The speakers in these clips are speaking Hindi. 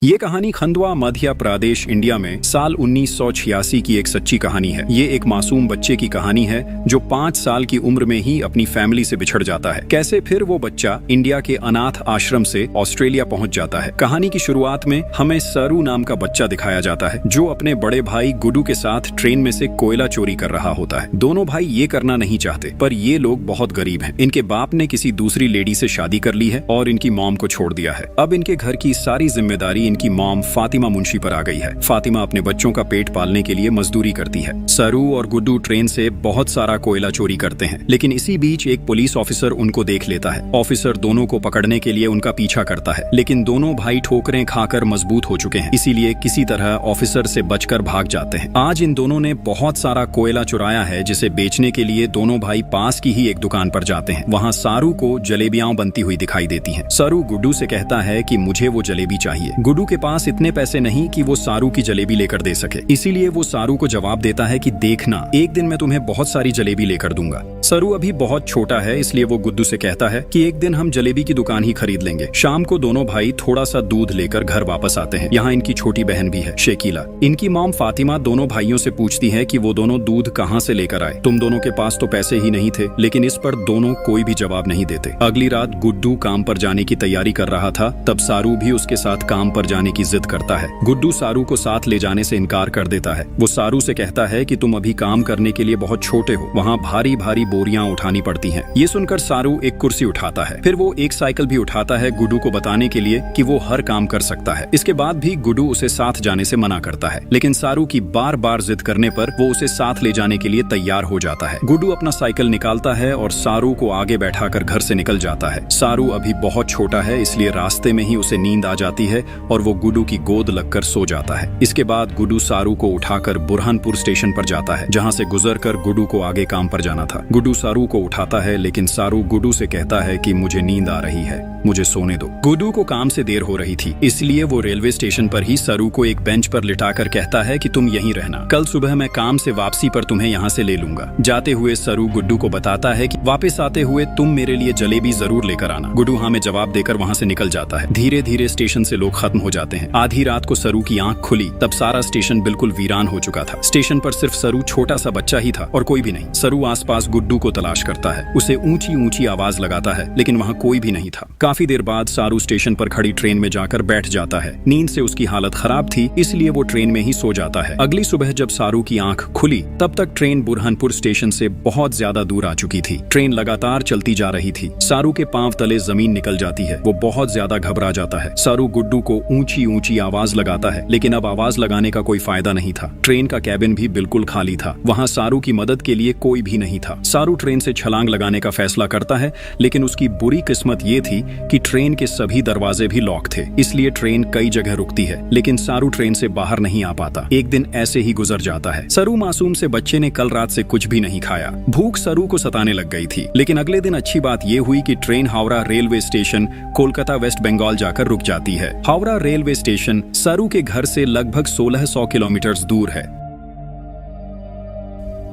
ये कहानी खंडवा मध्य प्रदेश इंडिया में साल 1986 की एक सच्ची कहानी है। ये एक मासूम बच्चे की कहानी है जो 5 साल की उम्र में ही अपनी फैमिली से बिछड़ जाता है। कैसे फिर वो बच्चा इंडिया के अनाथ आश्रम से ऑस्ट्रेलिया पहुंच जाता है। कहानी की शुरुआत में हमें सरू नाम का बच्चा दिखाया जाता है जो अपने बड़े भाई गुड्डू के साथ ट्रेन में से कोयला चोरी कर रहा होता है। दोनों भाई ये करना नहीं चाहते, पर ये लोग बहुत गरीब हैं। इनके बाप ने किसी दूसरी लेडी से शादी कर ली है और इनकी मॉम को छोड़ दिया है। अब इनके घर की सारी जिम्मेदारी इनकी मॉम फातिमा मुंशी पर आ गई है। फातिमा अपने बच्चों का पेट पालने के लिए मजदूरी करती है। सरू और गुड्डू ट्रेन से बहुत सारा कोयला चोरी करते हैं, लेकिन इसी बीच एक पुलिस ऑफिसर उनको देख लेता है। ऑफिसर दोनों को पकड़ने के लिए उनका पीछा करता है, लेकिन दोनों भाई ठोकरें खाकर मजबूत हो चुके हैं, इसीलिए किसी तरह ऑफिसर से बचकर भाग जाते हैं। आज इन दोनों ने बहुत सारा कोयला चुराया है, जिसे बेचने के लिए दोनों भाई पास की ही एक दुकान पर जाते हैं। वहाँ सारू को जलेबियां बनती हुई दिखाई देती हैं। सरू गुड्डू से कहता है कि मुझे वो जलेबी चाहिए। गुड्डू के पास इतने पैसे नहीं कि वो सारू की जलेबी लेकर दे सके, इसीलिए वो सारू को जवाब देता है कि देखना, एक दिन मैं तुम्हें बहुत सारी जलेबी लेकर दूंगा। सरू अभी बहुत छोटा है, इसलिए वो गुड्डू से कहता है कि एक दिन हम जलेबी की दुकान ही खरीद लेंगे। शाम को दोनों भाई थोड़ा सा दूध लेकर घर वापस आते हैं। यहाँ इनकी छोटी बहन भी है, शेकीला। इनकी मॉम फातिमा दोनों भाइयों से पूछती है कि वो दोनों दूध कहाँ से लेकर आए। तुम दोनों के पास तो पैसे ही नहीं थे, लेकिन इस पर दोनों कोई भी जवाब नहीं देते। अगली रात गुड्डू काम पर जाने की तैयारी कर रहा था, तब सारू भी उसके साथ काम पर जाने की जिद करता है। गुड्डू सारू को साथ ले जाने से इनकार कर देता है। वो सारू से कहता है कि तुम अभी काम करने के लिए बहुत छोटे हो, वहाँ भारी भारी बोरियां उठानी पड़ती हैं। ये सुनकर सारू एक कुर्सी उठाता है। फिर वो एक साइकिल भी उठाता है गुड्डू को बताने के लिए कि वो हर काम कर सकता है। इसके बाद भी गुड्डू उसे साथ जाने से मना करता है, लेकिन सारू की बार बार जिद करने पर वो उसे साथ ले जाने के लिए तैयार हो जाता है। गुड्डू अपना साइकिल निकालता है और सारू को आगे बैठाकर घर से निकल जाता है। सारू अभी बहुत छोटा है, इसलिए रास्ते में ही उसे नींद आ जाती है और वो गुड्डू की गोद लगकर सो जाता है। इसके बाद गुड्डू सारू को उठाकर बुरहानपुर स्टेशन पर जाता है, जहाँ से गुजरकर गुड्डू को आगे काम पर जाना था। गुड्डू सारू को उठाता है, लेकिन सारू गुड्डू से कहता है कि मुझे नींद आ रही है, मुझे सोने दो। गुड्डू को काम से देर हो रही थी, इसलिए वो रेलवे स्टेशन पर ही सरू को एक बेंच पर लिटाकर कहता है कि तुम यहीं रहना, कल सुबह मैं काम से वापसी पर तुम्हें यहाँ से ले लूंगा। जाते हुए सरू गुड्डू को बताता है कि वापस आते हुए तुम मेरे लिए जलेबी जरूर लेकर आना। गुड्डू हाँ में जवाब देकर वहाँ से निकल जाता है। धीरे धीरे स्टेशन से लोग खत्म हो जाते हैं। आधी रात को सरू की आंख खुली, तब सारा स्टेशन बिल्कुल वीरान हो चुका था। स्टेशन पर सिर्फ सरू छोटा सा बच्चा ही था और कोई भी नहीं। सरू आसपास गुड्डू को तलाश करता है, उसे ऊंची ऊंची आवाज लगाता है, लेकिन वहाँ कोई भी नहीं था। काफी देर बाद सारू स्टेशन पर खड़ी ट्रेन में जाकर बैठ जाता है। नींद से उसकी हालत खराब थी, इसलिए वो ट्रेन में ही सो जाता है। अगली सुबह जब सारू की आंख खुली, तब तक ट्रेन बुरहानपुर स्टेशन से बहुत ज्यादा दूर आ चुकी थी। ट्रेन लगातार चलती जा रही थी। सारू के पांव तले जमीन निकल जाती है। वो बहुत ज्यादा घबरा जाता है। सारू गुड्डू को ऊंची ऊंची आवाज लगाता है, लेकिन अब आवाज लगाने का कोई फायदा नहीं था। ट्रेन का कैबिन भी बिल्कुल खाली था। वहाँ सारू की मदद के लिए कोई भी नहीं था। सारू ट्रेन से छलांग लगाने का फैसला करता है, लेकिन उसकी बुरी किस्मत ये थी कि ट्रेन के सभी दरवाजे भी लॉक थे, इसलिए ट्रेन कई जगह रुकती है, लेकिन सारू ट्रेन से बाहर नहीं आ पाता। एक दिन ऐसे ही गुजर जाता है। सरू मासूम से बच्चे ने कल रात से कुछ भी नहीं खाया। भूख सरू को सताने लग गई थी, लेकिन अगले दिन अच्छी बात ये हुई कि train Howrah railway station Kolkata West Bengal जाकर रुक जाती है। हावड़ा रेलवे स्टेशन सरू के घर से लगभग 1600 किलोमीटर दूर है।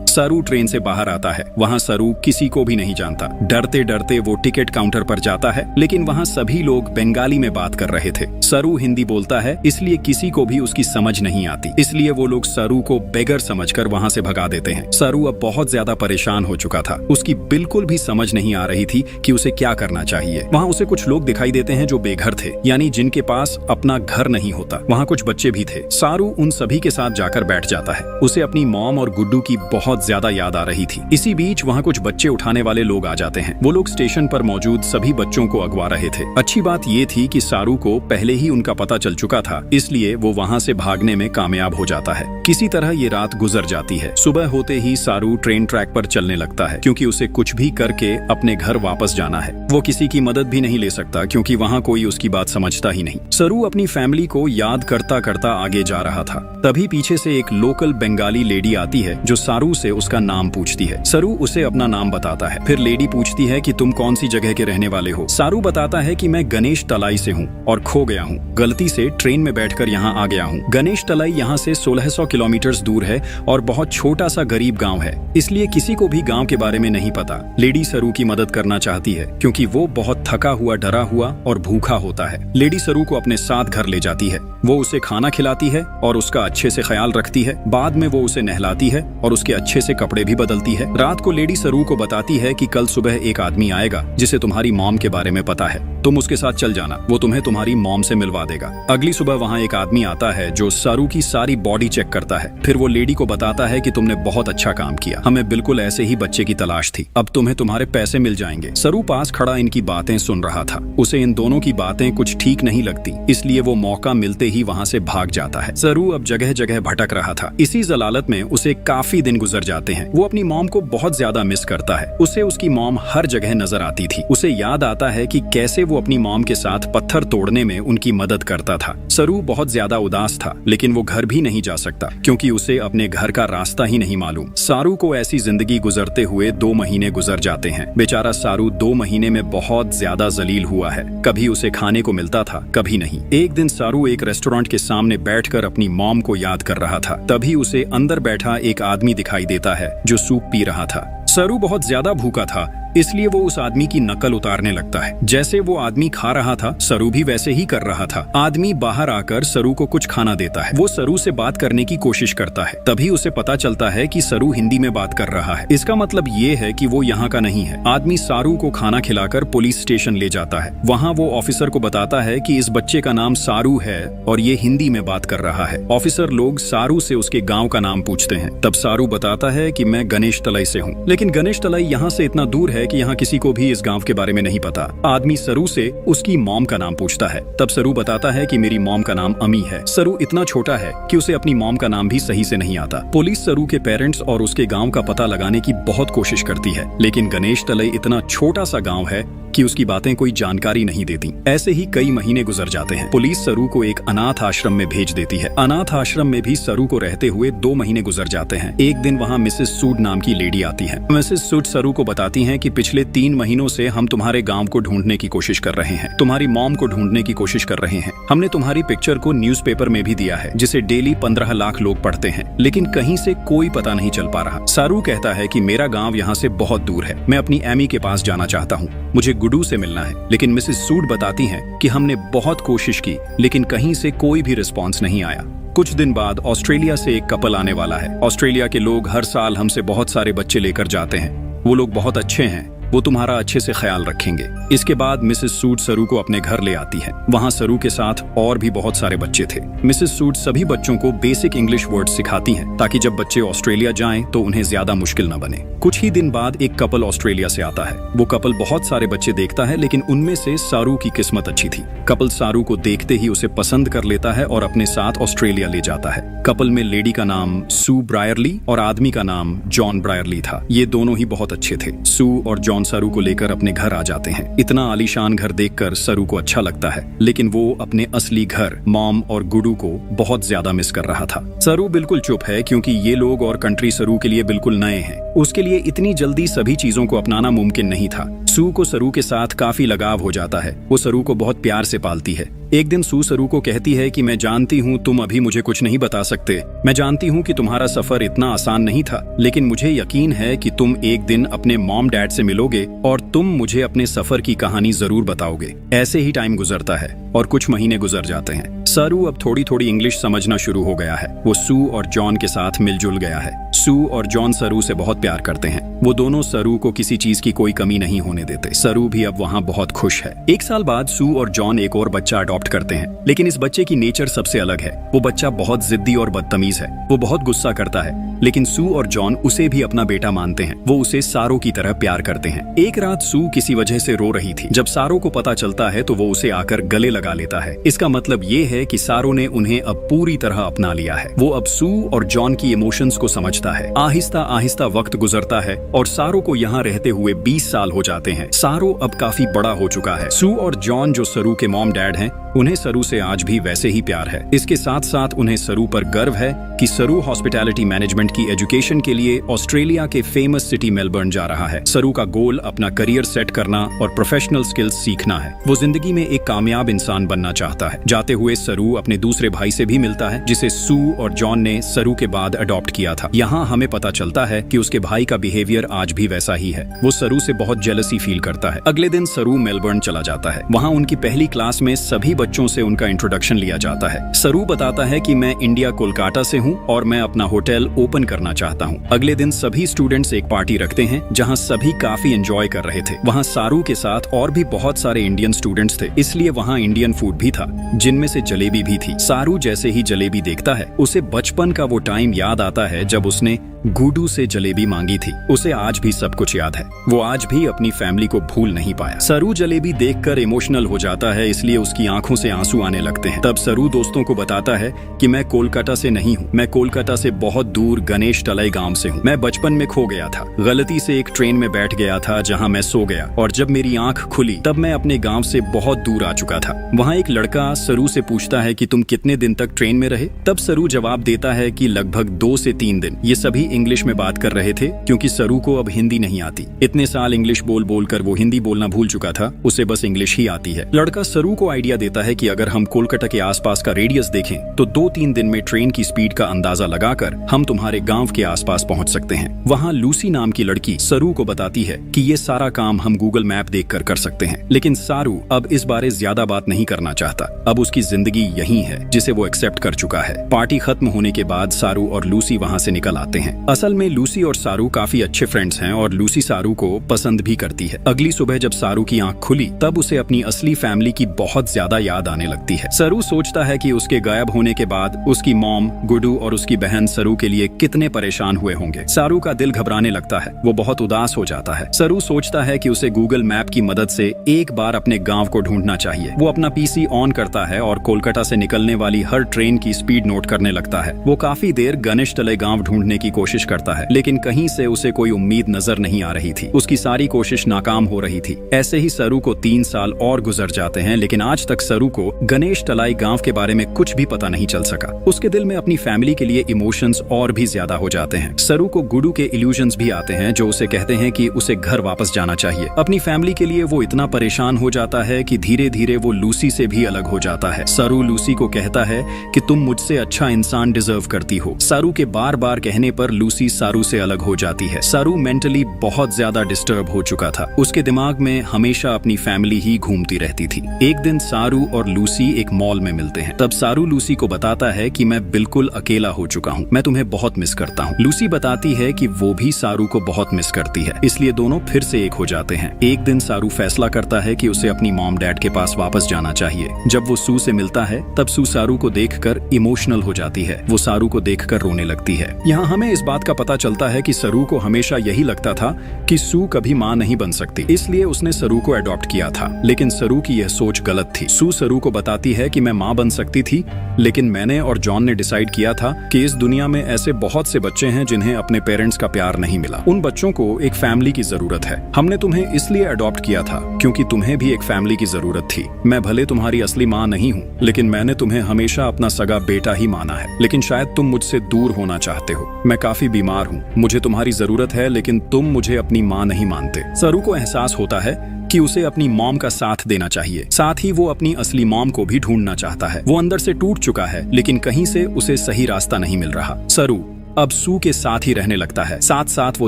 सरू ट्रेन से बाहर आता है। वहाँ सरू किसी को भी नहीं जानता। डरते डरते वो टिकट काउंटर पर जाता है, लेकिन वहाँ सभी लोग बंगाली में बात कर रहे थे। सरू हिंदी बोलता है, इसलिए किसी को भी उसकी समझ नहीं आती, इसलिए वो लोग सरू को बेगर समझकर वहाँ से भगा देते हैं। सरू अब बहुत ज्यादा परेशान हो चुका था। उसकी बिल्कुल भी समझ नहीं आ रही थी कि उसे क्या करना चाहिए। वहाँ उसे कुछ लोग दिखाई देते हैं जो बेघर थे, यानी जिनके पास अपना घर नहीं होता। वहाँ कुछ बच्चे भी थे। सारू उन सभी के साथ जाकर बैठ जाता है। उसे अपनी मॉम और गुड्डू की बहुत ज्यादा याद आ रही थी। इसी बीच वहाँ कुछ बच्चे उठाने वाले लोग आ जाते हैं। वो लोग स्टेशन पर मौजूद सभी बच्चों को अगवा रहे थे। अच्छी बात ये थी कि सारू को पहले ही उनका पता चल चुका था, इसलिए वो वहाँ से भागने में कामयाब हो जाता है। किसी तरह ये रात गुजर जाती है। सुबह होते ही सारू ट्रेन ट्रैक पर चलने लगता है, क्योंकि उसे कुछ भी करके अपने घर वापस जाना है। वो किसी की मदद भी नहीं ले सकता, क्योंकि वहाँ कोई उसकी बात समझता ही नहीं। सरू अपनी फैमिली को याद करता करता आगे जा रहा था। तभी पीछे से एक लोकल बंगाली लेडी आती है, जो सारू से उसका नाम पूछती है। सरू उसे अपना नाम बताता है। फिर लेडी पूछती है कि तुम कौन सी जगह के रहने वाले हो। सारू बताता है कि मैं गणेश तलाई से हूँ और खो गया हूँ, गलती से ट्रेन में बैठकर यहाँ आ गया हूँ। गणेश तलाई यहाँ से 1600 किलोमीटर दूर है और बहुत छोटा सा गरीब गाँव है, इसलिए किसी को भी गाँव के बारे में नहीं पता। लेडी सरू की मदद करना चाहती है क्योंकि वो बहुत थका हुआ, डरा हुआ और भूखा होता है। लेडी सरू को अपने साथ घर ले जाती है। वो उसे खाना खिलाती है और उसका अच्छे से ख्याल रखती है। बाद में वो उसे नहलाती है और उसके अच्छे से कपड़े भी बदलती है। रात को लेडी सरू को बताती है कि कल सुबह एक आदमी आएगा जिसे तुम्हारी मॉम के बारे में पता है, तुम उसके साथ चल जाना, वो तुम्हें तुम्हारी मॉम से मिलवा देगा। अगली सुबह वहाँ एक आदमी आता है जो सरू की सारी बॉडी चेक करता है। फिर वो लेडी को बताता है कि तुमने बहुत अच्छा काम किया, हमें बिल्कुल ऐसे ही बच्चे की तलाश थी, अब तुम्हें तुम्हारे पैसे मिल जाएंगे। सरू पास खड़ा इनकी बातें सुन रहा था। उसे इन दोनों की बातें कुछ ठीक नहीं लगती, इसलिए वो मौका मिलते ही वहाँ से भाग जाता है। सरू अब जगह जगह भटक रहा था। इसी जलालत में उसे काफी दिन गुजर जाते हैं। वो अपनी मॉम को बहुत ज्यादा मिस करता है। उसे उसकी मॉम हर जगह नजर आती थी। उसे याद आता है कि कैसे वो अपनी मॉम के साथ पत्थर तोड़ने में उनकी मदद करता था। सरू बहुत ज्यादा उदास था, लेकिन वो घर भी नहीं जा सकता क्योंकि उसे अपने घर का रास्ता ही नहीं मालूम। सारू को ऐसी जिंदगी गुजरते हुए 2 महीने गुजर जाते हैं। बेचारा सारू 2 महीने में बहुत ज्यादा जलील हुआ है। कभी उसे खाने को मिलता था, कभी नहीं। एक दिन सारू एक रेस्टोरेंट के सामने बैठकर अपनी मॉम को याद कर रहा था। तभी उसे अंदर बैठा एक आदमी दिखाई देता है जो सूप पी रहा था। सरू बहुत ज्यादा भूखा था, इसलिए वो उस आदमी की नकल उतारने लगता है। जैसे वो आदमी खा रहा था, सरू भी वैसे ही कर रहा था। आदमी बाहर आकर सरू को कुछ खाना देता है। वो सरू से बात करने की कोशिश करता है। तभी उसे पता चलता है कि सरू हिंदी में बात कर रहा है। इसका मतलब ये है कि वो यहाँ का नहीं है। आदमी सारू को खाना खिलाकर पुलिस स्टेशन ले जाता है। वहाँ वो ऑफिसर को बताता है कि इस बच्चे का नाम सारू है और ये हिंदी में बात कर रहा है। ऑफिसर लोग सारू से उसके गाँव का नाम पूछते हैं। तब सारू बताता है कि मैं गणेश तलाई से हूँ, लेकिन गणेश तलाई यहाँ से इतना दूर है कि यहाँ किसी को भी इस गांव के बारे में नहीं पता। आदमी सरू से उसकी मॉम का नाम पूछता है। तब सरू बताता है कि मेरी मॉम का नाम अमी है। सरू इतना छोटा है कि उसे अपनी मॉम का नाम भी सही से नहीं आता। पुलिस सरू के पेरेंट्स और उसके गांव का पता लगाने की बहुत कोशिश करती है, लेकिन गणेश तलाई इतना छोटा सा गांव है कि उसकी बातें कोई जानकारी नहीं देती। ऐसे ही कई महीने गुजर जाते हैं। पुलिस सरू को एक अनाथ आश्रम में भेज देती है। अनाथ आश्रम में भी सरू को रहते हुए 2 महीने गुजर जाते हैं। एक दिन वहाँ मिसेस सूड नाम की लेडी आती है। मिसेस सूड सरू को बताती हैं कि पिछले 3 महीनों से हम तुम्हारे गांव को ढूंढने की कोशिश कर रहे हैं, तुम्हारी मॉम को ढूंढने की कोशिश कर रहे हैं। हमने तुम्हारी पिक्चर को न्यूज़पेपर में भी दिया है, जिसे डेली 15 लाख लोग पढ़ते हैं, लेकिन कहीं से कोई पता नहीं चल पा रहा। सारू कहता है कि मेरा गाँव यहाँ से बहुत दूर है, मैं अपनी एमी के पास जाना चाहता हूँ, मुझे गुडू से मिलना है। लेकिन मिसेस सूड बताती हैं कि हमने बहुत कोशिश की, लेकिन कहीं से कोई भी रिस्पॉन्स नहीं आया। कुछ दिन बाद ऑस्ट्रेलिया से एक कपल आने वाला है। ऑस्ट्रेलिया के लोग हर साल हमसे बहुत सारे बच्चे लेकर जाते हैं। वो लोग बहुत अच्छे हैं, वो तुम्हारा अच्छे से ख्याल रखेंगे। इसके बाद मिसेस सूड सरू को अपने घर ले आती है। वहाँ सरू के साथ और भी बहुत सारे बच्चे थे। मिसेस सूड सभी बच्चों को बेसिक इंग्लिश वर्ड सिखाती हैं ताकि जब बच्चे ऑस्ट्रेलिया जाएं तो उन्हें ज्यादा मुश्किल न बने। कुछ ही दिन बाद एक कपल ऑस्ट्रेलिया से आता है। वो कपल बहुत सारे बच्चे देखता है, लेकिन उनमें से सारू की किस्मत अच्छी थी। कपल सारू को देखते ही उसे पसंद कर लेता है और अपने साथ ऑस्ट्रेलिया ले जाता है। कपल में लेडी का नाम सू ब्रायरली और आदमी का नाम जॉन ब्रायरली था। ये दोनों ही बहुत अच्छे थे। सू और जॉन सरू को लेकर अपने घर आ जाते हैं। इतना आलीशान घर देखकर सरू को अच्छा लगता है, लेकिन वो अपने असली घर मॉम और गुडू को बहुत ज्यादा मिस कर रहा था। सरू बिल्कुल चुप है क्योंकि ये लोग और कंट्री सरू के लिए बिल्कुल नए हैं। उसके लिए इतनी जल्दी सभी चीजों को अपनाना मुमकिन नहीं था। सू को सरू के साथ काफी लगाव हो जाता है। वो सरू को बहुत प्यार से पालती है। एक दिन सू सरू को कहती है कि मैं जानती हूँ तुम अभी मुझे कुछ नहीं बता सकते, मैं जानती हूँ कि तुम्हारा सफर इतना आसान नहीं था, लेकिन मुझे यकीन है कि तुम एक दिन अपने मॉम डैड से मिलोगे और तुम मुझे अपने सफर की कहानी जरूर बताओगे। ऐसे ही टाइम गुजरता है और कुछ महीने गुजर जाते हैं। सरू अब थोड़ी थोड़ी इंग्लिश समझना शुरू हो गया है। वो सू और जॉन के साथ मिलजुल गया है। सू और जॉन सरू से बहुत प्यार करते हैं। वो दोनों सरू को किसी चीज की कोई कमी नहीं होने देते। सरू भी अब वहाँ बहुत खुश है। 1 साल बाद सू और जॉन एक और बच्चा अडॉप्ट करते हैं, लेकिन इस बच्चे की नेचर सबसे अलग है। वो बच्चा बहुत जिद्दी और बदतमीज है। वो बहुत गुस्सा करता है, लेकिन सू और जॉन उसे भी अपना बेटा मानते हैं। वो उसे सारो की तरह प्यार करते हैं। एक रात सू किसी वजह से रो रही थी। जब सारो को पता चलता है तो वो उसे आकर गले लगा लेता है। इसका मतलब ये है कि सारो ने उन्हें अब पूरी तरह अपना लिया है। वो अब सू और जॉन की इमोशंस को समझता है। आहिस्ता आहिस्ता वक्त गुजरता है और सारो को यहाँ रहते हुए 20 साल हो जाते हैं। सारो अब काफी बड़ा हो चुका है। सू और जॉन जो सरू के मॉम डैड हैं, उन्हें सरू से आज भी वैसे ही प्यार है। इसके साथ साथ उन्हें सरू पर गर्व है कि सरू हॉस्पिटैलिटी मैनेजमेंट की एजुकेशन के लिए ऑस्ट्रेलिया के फेमस सिटी मेलबर्न जा रहा है। सरू का गोल अपना करियर सेट करना और प्रोफेशनल स्किल्स सीखना है। वो जिंदगी में एक कामयाब इंसान बनना चाहता है। जाते हुए सरू अपने दूसरे भाई से भी मिलता है, जिसे सू और जॉन ने सरू के बाद अडॉप्ट किया था। यहाँ हमें पता चलता है कि उसके भाई का बिहेवियर आज भी वैसा ही है। वो सरू से बहुत जेलसी फील करता है। अगले दिन सरू मेलबर्न चला जाता है। वहाँ उनकी पहली क्लास में सभी बच्चों से उनका इंट्रोडक्शन लिया जाता है। सरू बताता है कि मैं इंडिया कोलकाता से हूँ और मैं अपना होटल ओपन करना चाहता हूँ। अगले दिन सभी स्टूडेंट्स एक पार्टी रखते हैं जहाँ सभी काफी एंजॉय कर रहे थे। वहाँ सारू के साथ और भी बहुत सारे इंडियन स्टूडेंट्स थे, इसलिए वहाँ इंडियन फूड भी था, जिनमें से जलेबी भी थी। सारू जैसे ही जलेबी देखता है, उसे बचपन का वो टाइम याद आता है जब उसने गुडू से जलेबी मांगी थी। उसे आज भी सब कुछ याद है। वो आज भी अपनी फैमिली को भूल नहीं पाया। सरू जलेबी देखकर इमोशनल हो जाता है, इसलिए उसकी आंखों से आंसू आने लगते हैं। तब सरू दोस्तों को बताता है कि मैं कोलकाता से नहीं हूँ, मैं कोलकाता से बहुत दूर गणेश तलाई गांव से हूँ। मैं बचपन में खो गया था, गलती से एक ट्रेन में बैठ गया था जहाँ मैं सो गया, और जब मेरी आंख खुली तब मैं अपने गाँव से बहुत दूर आ चुका था। वहाँ एक लड़का सरू से पूछता है कि तुम कितने दिन तक ट्रेन में रहे? तब सरू जवाब देता है कि लगभग 2 से 3 दिन। ये सभी इंग्लिश में बात कर रहे थे क्योंकि सरू को अब हिंदी नहीं आती। इतने साल इंग्लिश बोल बोल कर वो हिंदी बोलना भूल चुका था, उसे बस इंग्लिश ही आती है। लड़का सरू को आइडिया देता है कि अगर हम कोलकाता के आसपास का रेडियस देखें तो 2-3 दिन में ट्रेन की स्पीड का अंदाजा लगाकर हम तुम्हारे गांव के आसपास पहुंच सकते हैं। वहां लूसी नाम की लड़की सरू को बताती है कि ये सारा काम हम गूगल मैप देखकर कर सकते हैं, लेकिन सारू अब इस बारे ज्यादा बात नहीं करना चाहता। अब उसकी जिंदगी यही है जिसे वो एक्सेप्ट कर चुका है। पार्टी खत्म होने के बाद सारू और लूसी वहां से निकल आते हैं। असल में लूसी और सारू काफी अच्छे फ्रेंड्स हैं और लूसी सारू को पसंद भी करती है। अगली सुबह जब सारू की आंख खुली तब उसे अपनी असली फैमिली की बहुत ज्यादा याद आने लगती है। सारू सोचता है कि उसके गायब होने के बाद उसकी मॉम, गुडू और उसकी बहन सरू के लिए कितने परेशान हुए होंगे। सारू का दिल घबराने लगता है, वो बहुत उदास हो जाता है। सारू सोचता है कि उसे गूगल मैप की मदद से एक बार अपने गाँव को ढूंढना चाहिए। वो अपना पीसी ऑन करता है और कोलकाता से निकलने वाली हर ट्रेन की स्पीड नोट करने लगता है। वो काफी देर गणेश तले गाँव ढूंढने की कोशिश करता है, लेकिन कहीं से उसे कोई उम्मीद नजर नहीं आ रही थी। उसकी सारी कोशिश नाकाम हो रही थी। ऐसे ही सरू को 3 साल और गुजर जाते हैं, लेकिन आज तक सरू को गणेश तलाई गांव के बारे में कुछ भी पता नहीं चल सका। उसके दिल में अपनी फैमिली के लिए इमोशंस और भी ज्यादा हो जाते हैं। सरू को गुडू के इल्यूजन्स भी आते हैं जो उसे कहते हैं कि उसे घर वापस जाना चाहिए। अपनी फैमिली के लिए वो इतना परेशान हो जाता है कि धीरे धीरे वो लूसी से भी अलग हो जाता है। सरू लूसी को कहता है कि तुम मुझसे अच्छा इंसान डिजर्व करती हो। सारू के बार बार कहने पर लूसी सारू से अलग हो जाती है। सारू मेंटली बहुत ज्यादा डिस्टर्ब हो चुका था। उसके दिमाग में हमेशा अपनी फैमिली ही घूमती रहती थी। एक दिन सारू और लूसी एक मॉल में मिलते हैं। तब सारू लूसी को बताता है कि मैं बिल्कुल अकेला हो चुका हूँ, मैं तुम्हें बहुत मिस करता हूँ। लूसी बताती है कि वो भी सारू को बहुत मिस करती है, इसलिए दोनों फिर से एक हो जाते हैं। एक दिन सारू फैसला करता है कि उसे अपनी मॉम डैड के पास वापस जाना चाहिए। जब वो सू से मिलता है तब सू सारू को देखकर इमोशनल हो जाती है। वो सारू को देखकर रोने लगती है। यहाँ हमें इस बात का पता चलता है कि सरू को हमेशा यही लगता था कि सू कभी माँ नहीं बन सकती, इसलिए उसने सरू को अडॉप्ट किया था। लेकिन सरू की यह सोच गलत थी। सू सरू को बताती है कि मैं माँ बन सकती थी, लेकिन मैंने और जॉन ने डिसाइड किया था कि इस दुनिया में ऐसे बहुत से बच्चे हैं जिन्हें अपने पेरेंट्स का प्यार नहीं मिला। उन बच्चों को एक फैमिली की जरूरत है। हमने तुम्हें इसलिए अडॉप्ट किया था क्योंकि तुम्हें भी एक फैमिली की जरूरत थी। मैं भले तुम्हारी असली माँ नहीं हूँ, लेकिन मैंने तुम्हें हमेशा अपना सगा बेटा ही माना है। लेकिन शायद तुम मुझसे दूर होना चाहते हो। मैं काफी बीमार हूँ, मुझे तुम्हारी जरूरत है, लेकिन तुम मुझे अपनी माँ नहीं मानते। सरू को एहसास होता है कि उसे अपनी मॉम का साथ देना चाहिए। साथ ही वो अपनी असली मॉम को भी ढूंढना चाहता है। वो अंदर से टूट चुका है, लेकिन कहीं से उसे सही रास्ता नहीं मिल रहा। सरू अब सू के साथ ही रहने लगता है। साथ साथ वो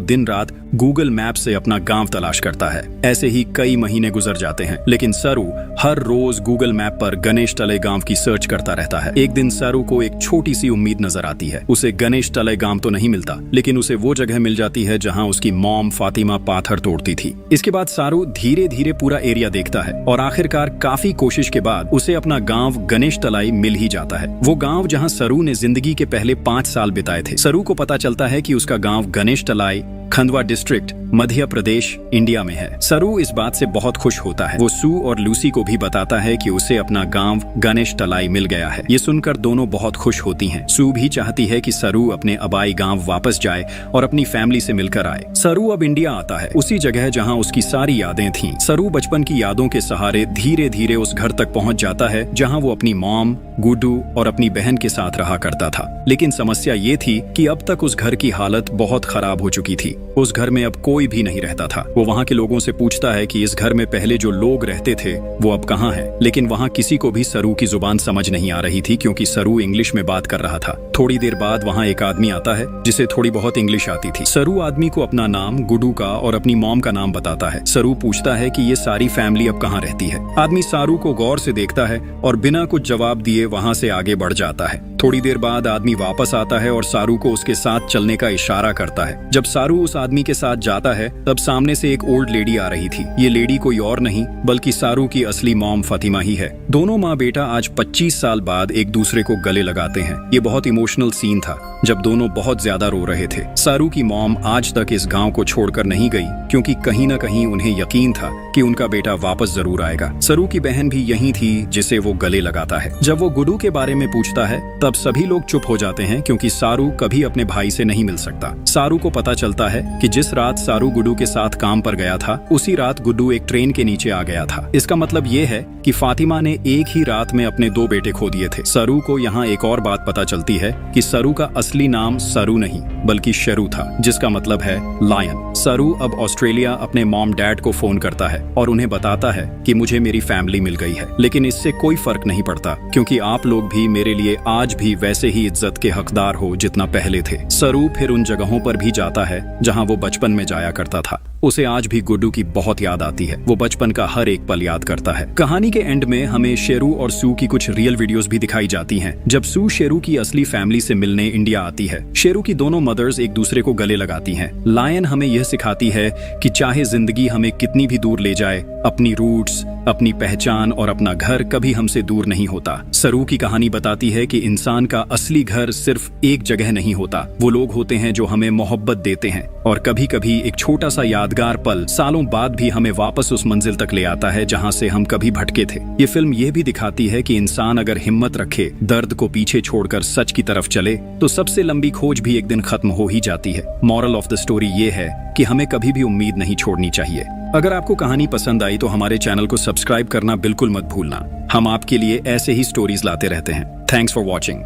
दिन रात गूगल मैप से अपना गांव तलाश करता है। ऐसे ही कई महीने गुजर जाते हैं, लेकिन सरू हर रोज गूगल मैप पर गणेश तले गांव की सर्च करता रहता है। एक दिन सरू को एक छोटी सी उम्मीद नजर आती है। उसे गणेश तले गांव तो नहीं मिलता, लेकिन उसे वो जगह मिल जाती है जहां उसकी मॉम फातिमा पाथर तोड़ती थी। इसके बाद सारू धीरे धीरे पूरा एरिया देखता है और आखिरकार काफी कोशिश के बाद उसे अपना गांव गणेश तलाई मिल ही जाता है। वो गांव जहां सरू ने जिंदगी के पहले 5 साल बिताए थे। सरू को पता चलता है कि उसका गांव गणेश तलाई खंडवा डिस्ट्रिक्ट मध्य प्रदेश इंडिया में है। सरू इस बात से बहुत खुश होता है। वो सू और लूसी को भी बताता है कि उसे अपना गांव गणेश तलाई मिल गया है। ये सुनकर दोनों बहुत खुश होती हैं। सू भी चाहती है कि सरू अपने आबाई गांव वापस जाए और अपनी फैमिली से मिलकर आए। सरू अब इंडिया आता है, उसी जगह जहां उसकी सारी यादें थीं। सरू बचपन की यादों के सहारे धीरे धीरे उस घर तक पहुंच जाता है जहां वो अपनी मॉम, गुड्डू और अपनी बहन के साथ रहा करता था। लेकिन समस्या ये थी कि अब तक उस घर की हालत बहुत खराब हो चुकी थी। उस घर में अब कोई भी नहीं रहता था। वो वहाँ के लोगों से पूछता है कि इस घर में पहले जो लोग रहते थे वो अब कहाँ हैं? लेकिन वहाँ किसी को भी सरू की जुबान समझ नहीं आ रही थी क्योंकि सरू इंग्लिश में बात कर रहा था। थोड़ी देर बाद वहाँ एक आदमी आता है जिसे थोड़ी बहुत इंग्लिश आती थी। सरू आदमी को अपना नाम, गुड्डू का और अपनी मॉम का नाम बताता है। सरू पूछता है कि ये सारी फैमिली अब कहाँ रहती है। आदमी सारू को गौर से देखता है और बिना कुछ जवाब दिए वहाँ से आगे बढ़ जाता है। थोड़ी देर बाद आदमी वापस आता है और सारू को उसके साथ चलने का इशारा करता है। जब सारू उस आदमी के साथ जाता है तब सामने से एक ओल्ड लेडी आ रही थी। ये लेडी कोई और नहीं बल्कि सारू की असली मॉम फातिमा ही है। दोनों माँ बेटा आज 25 साल बाद एक दूसरे को गले लगाते हैं। ये बहुत इमोशनल सीन था जब दोनों बहुत ज्यादा रो रहे थे। सारू की मॉम आज तक इस गांव को छोड़कर नहीं गई क्योंकि कहीं ना कहीं उन्हें यकीन था कि उनका बेटा वापस जरूर आएगा। सरू की बहन भी यही थी जिसे वो गले लगाता है। जब वो गुड्डू के बारे में पूछता है तब सभी लोग चुप हो जाते हैं क्योंकि सारू कभी अपने भाई से नहीं मिल सकता। सारू को पता चलता है कि जिस रात सारू गुड्डू के साथ काम पर गया था उसी रात गुड्डू एक ट्रेन के नीचे आ गया था। इसका मतलब ये है कि फातिमा ने एक ही रात में अपने 2 बेटे खो दिए थे। सरू को यहाँ एक और बात पता चलती है कि सरू का असली नाम सरू नहीं बल्कि शेरू था, जिसका मतलब है लायन। सरू अब ऑस्ट्रेलिया अपने मॉम डैड को फोन करता है और उन्हें बताता है कि मुझे मेरी फैमिली मिल गई है, लेकिन इससे कोई फर्क नहीं पड़ता क्योंकि आप लोग भी मेरे लिए आज भी वैसे ही इज्जत के हकदार हो जितना पहले थे। सरू फिर उन जगहों पर भी जाता है जहां वो बचपन में जाया करता था। उसे आज भी गुड्डू की बहुत याद आती है। वो बचपन का हर एक पल याद करता है। कहानी के एंड में हमें शेरू और सू की कुछ रियल वीडियोस भी दिखाई जाती हैं। जब सू शेरू की असली फैमिली से मिलने इंडिया आती है, शेरू की दोनों मदर्स एक दूसरे को गले लगाती हैं। लायन हमें यह सिखाती है कि चाहे जिंदगी हमें कितनी भी दूर ले जाए, अपनी रूट्स, अपनी पहचान और अपना घर कभी हमसे दूर नहीं होता। सरू की कहानी बताती है कि इंसान का असली घर सिर्फ एक जगह नहीं होता। वो लोग होते हैं जो हमें मोहब्बत देते हैं और कभी कभी एक छोटा सा यादगार पल सालों बाद भी हमें वापस उस मंजिल तक ले आता है जहां से हम कभी भटके थे। ये फिल्म ये भी दिखाती है कि इंसान अगर हिम्मत रखे, दर्द को पीछे छोड़कर सच की तरफ चले तो सबसे लंबी खोज भी एक दिन खत्म हो ही जाती है। मॉरल ऑफ द स्टोरी ये है कि हमें कभी भी उम्मीद नहीं छोड़नी चाहिए। अगर आपको कहानी पसंद आई तो हमारे चैनल को सब्सक्राइब करना बिल्कुल मत भूलना। हम आपके लिए ऐसे ही स्टोरीज लाते रहते हैं। Thanks for watching.